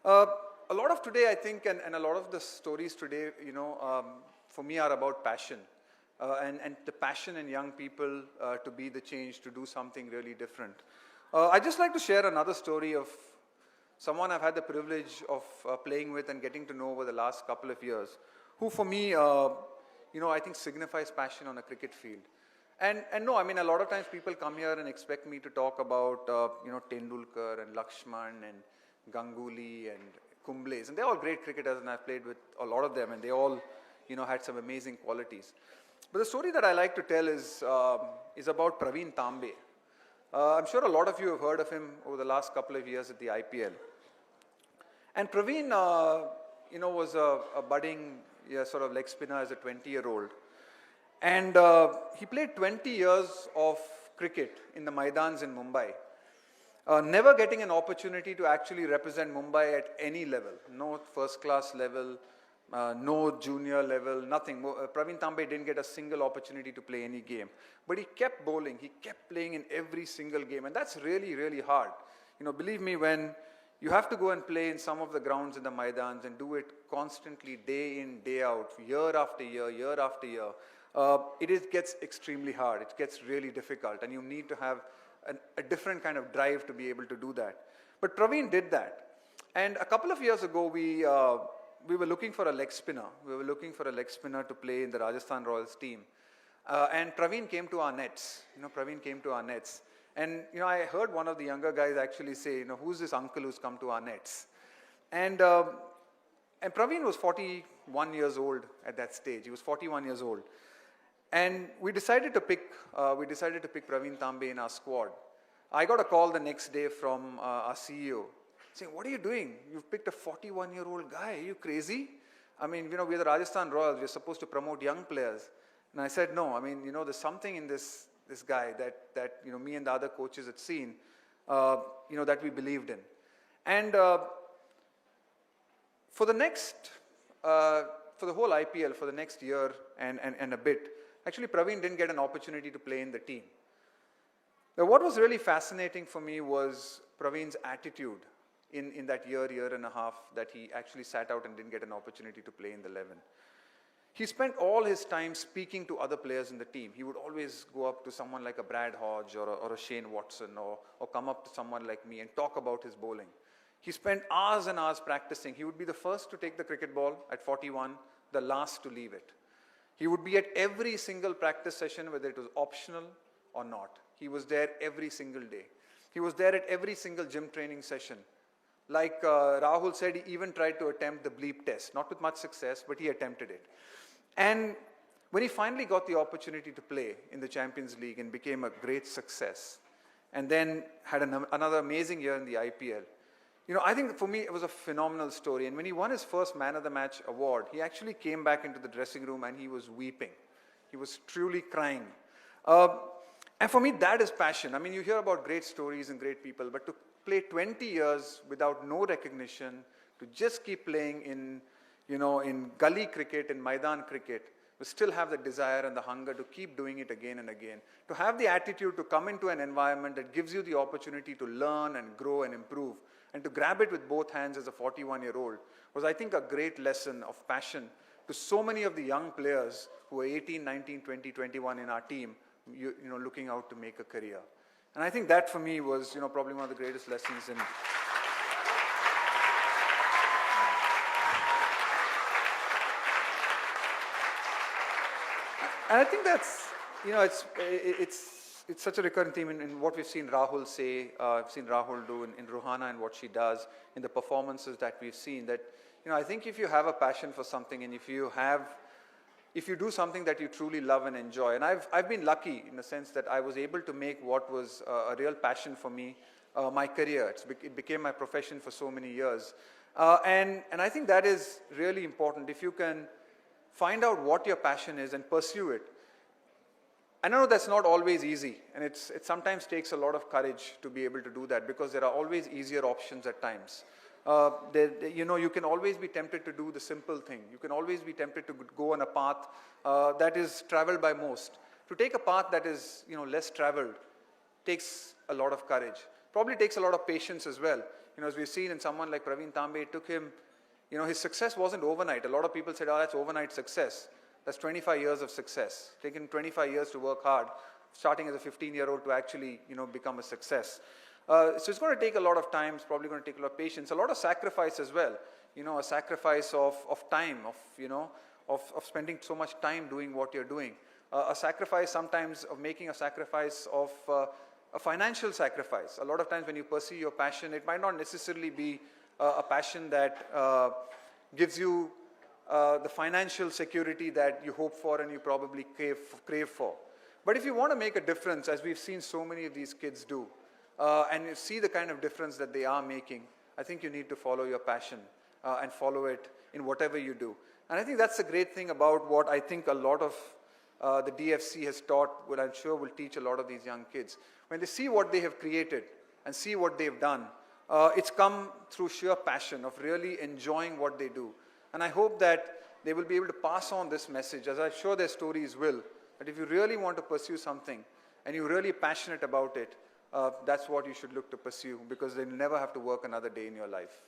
Uh, a lot of today, I think, and a lot of the stories today, for me are about passion. And the passion in young people to be the change, to do something really different. I'd just like to share another story of someone I've had the privilege of playing with and getting to know over the last couple of years, who for me, I think signifies passion on a cricket field. And no, I mean, a lot of times people come here and expect me to talk about, Tendulkar and Lakshman and Ganguly and Kumble's, and they're all great cricketers, and I've played with a lot of them, and they all, had some amazing qualities. But the story that I like to tell is about Pravin Tambe. I'm sure a lot of you have heard of him over the last couple of years at the IPL. And Pravin, was a budding sort of leg spinner as a 20-year-old. And he played 20 years of cricket in the Maidans in Mumbai. Never getting an opportunity to actually represent Mumbai at any level. No first class level, no junior level, nothing. Pravin Tambe didn't get a single opportunity to play any game. But he kept bowling, he kept playing in every single game. And that's really, really hard. Believe me, when you have to go and play in some of the grounds in the Maidans and do it constantly, day in, day out, year after year, year after year, gets extremely hard. It gets really difficult. And you need to have a different kind of drive to be able to do that. But Pravin did that. And a couple of years ago, we were looking for a leg spinner. We were looking for a leg spinner to play in the Rajasthan Royals team. And Pravin came to our nets. Pravin came to our nets. And, I heard one of the younger guys actually say, who's this uncle who's come to our nets? And Pravin was 41 years old at that stage. He was 41 years old. And we decided to pick Pravin Tambe in our squad. I got a call the next day from our CEO saying, "What are you doing? You've picked a 41-year-old guy. Are you crazy? I mean, we're the Rajasthan Royals. We're supposed to promote young players." And I said, "No. I mean, there's something in this guy that me and the other coaches had seen, that we believed in." And for the whole IPL, for the next year and a bit, actually, Pravin didn't get an opportunity to play in the team. Now, what was really fascinating for me was Pravin's attitude in that year and a half that he actually sat out and didn't get an opportunity to play in the 11. He spent all his time speaking to other players in the team. He would always go up to someone like a Brad Hodge or a Shane Watson or come up to someone like me and talk about his bowling. He spent hours and hours practicing. He would be the first to take the cricket ball at 41, the last to leave it. He would be at every single practice session, whether it was optional or not. He was there every single day. He was there at every single gym training session. Like Rahul said, he even tried to attempt the bleep test. Not with much success, but he attempted it. And when he finally got the opportunity to play in the Champions League and became a great success, and then had another amazing year in the IPL, I think for me it was a phenomenal story. And when he won his first Man of the Match award, he actually came back into the dressing room and he was weeping. He was truly crying. And for me, that is passion. I mean, you hear about great stories and great people, but to play 20 years without no recognition, to just keep playing in gully cricket, in Maidan cricket, to still have the desire and the hunger to keep doing it again and again, to have the attitude to come into an environment that gives you the opportunity to learn and grow and improve, and to grab it with both hands as a 41-year-old was, I think, a great lesson of passion to so many of the young players who are 18, 19, 20, 21 in our team, looking out to make a career. And I think that for me was, probably one of the greatest lessons in. And I think that's, it's such a recurring theme in what we've seen Rahul say, I've seen Rahul do in Ruhana and what she does, in the performances that we've seen, that, I think if you have a passion for something and if you do something that you truly love and enjoy, and I've been lucky in the sense that I was able to make what was a real passion for me, my career. It became my profession for so many years. And I think that is really important. If you can find out what your passion is and pursue it. I know that's not always easy, and it sometimes takes a lot of courage to be able to do that, because there are always easier options at times. You can always be tempted to do the simple thing. You can always be tempted to go on a path that is traveled by most. To take a path that is less traveled takes a lot of courage. Probably takes a lot of patience as well. as we've seen in someone like Pravin Tambe, it took him, his success wasn't overnight. A lot of people said, oh, that's overnight success. That's 25 years of success. Taken 25 years to work hard, starting as a 15-year-old to actually, become a success. So it's going to take a lot of time. It's probably going to take a lot of patience, a lot of sacrifice as well. A sacrifice of time, of spending so much time doing what you're doing. A sacrifice sometimes of making a sacrifice of a financial sacrifice. A lot of times when you pursue your passion, it might not necessarily be a passion that gives you the financial security that you hope for and you probably crave for. But if you want to make a difference, as we've seen so many of these kids do, and you see the kind of difference that they are making, I think you need to follow your passion and follow it in whatever you do. And I think that's the great thing about what I think a lot of the DFC has taught, what I'm sure will teach a lot of these young kids. When they see what they have created and see what they've done, it's come through sheer passion of really enjoying what they do. And I hope that they will be able to pass on this message, as I'm sure their stories will, that if you really want to pursue something and you're really passionate about it, that's what you should look to pursue, because they'll never have to work another day in your life.